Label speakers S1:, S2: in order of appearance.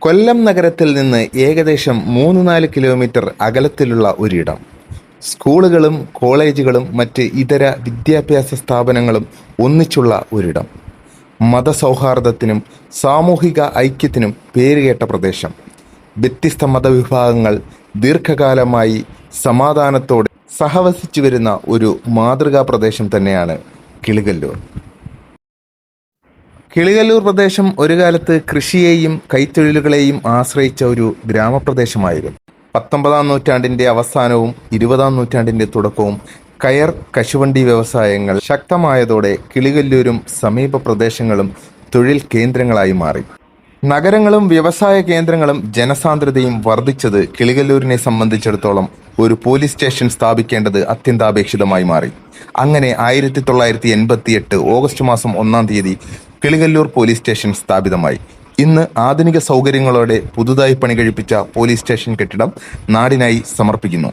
S1: കൊല്ലം നഗരത്തിൽ നിന്ന് ഏകദേശം 3-4 കിലോമീറ്റർ അകലത്തിലുള്ള ഒരിടം. സ്കൂളുകളും കോളേജുകളും മറ്റ് ഇതര വിദ്യാഭ്യാസ സ്ഥാപനങ്ങളും ഒന്നിച്ചുള്ള ഒരിടം. മതസൗഹാർദ്ദത്തിനും സാമൂഹിക ഐക്യത്തിനും പേരുകേട്ട പ്രദേശം. വ്യത്യസ്ത മതവിഭാഗങ്ങൾ ദീർഘകാലമായി സമാധാനത്തോടെ സഹവസിച്ചു വരുന്ന ഒരു മാതൃകാ പ്രദേശം തന്നെയാണ് കിളികല്ലൂർ. കിളികല്ലൂർ പ്രദേശം ഒരു കാലത്ത് കൃഷിയെയും കൈത്തൊഴിലുകളെയും ആശ്രയിച്ച ഒരു ഗ്രാമപ്രദേശമായിരുന്നു. 19-ാം നൂറ്റാണ്ടിന്റെ അവസാനവും 20-ാം നൂറ്റാണ്ടിന്റെ തുടക്കവും കയർ കശുവണ്ടി വ്യവസായങ്ങൾ ശക്തമായതോടെ കിളികല്ലൂരും സമീപ പ്രദേശങ്ങളും തൊഴിൽ കേന്ദ്രങ്ങളായി മാറി. നഗരങ്ങളും വ്യവസായ കേന്ദ്രങ്ങളും ജനസാന്ദ്രതയും വർദ്ധിച്ചത് കിളികല്ലൂരിനെ സംബന്ധിച്ചിടത്തോളം ഒരു പോലീസ് സ്റ്റേഷൻ സ്ഥാപിക്കേണ്ടത് അത്യന്താപേക്ഷിതമായി മാറി. അങ്ങനെ 1988 ഓഗസ്റ്റ് മാസം 1-ാം തീയതി കിളികല്ലൂർ പോലീസ് സ്റ്റേഷൻ സ്ഥാപിതമായി. ഇന്ന് ആധുനിക സൗകര്യങ്ങളോടെ പുതുതായി പണികഴിപ്പിച്ച പോലീസ് സ്റ്റേഷൻ കെട്ടിടം നാടിനായി സമർപ്പിക്കുന്നു.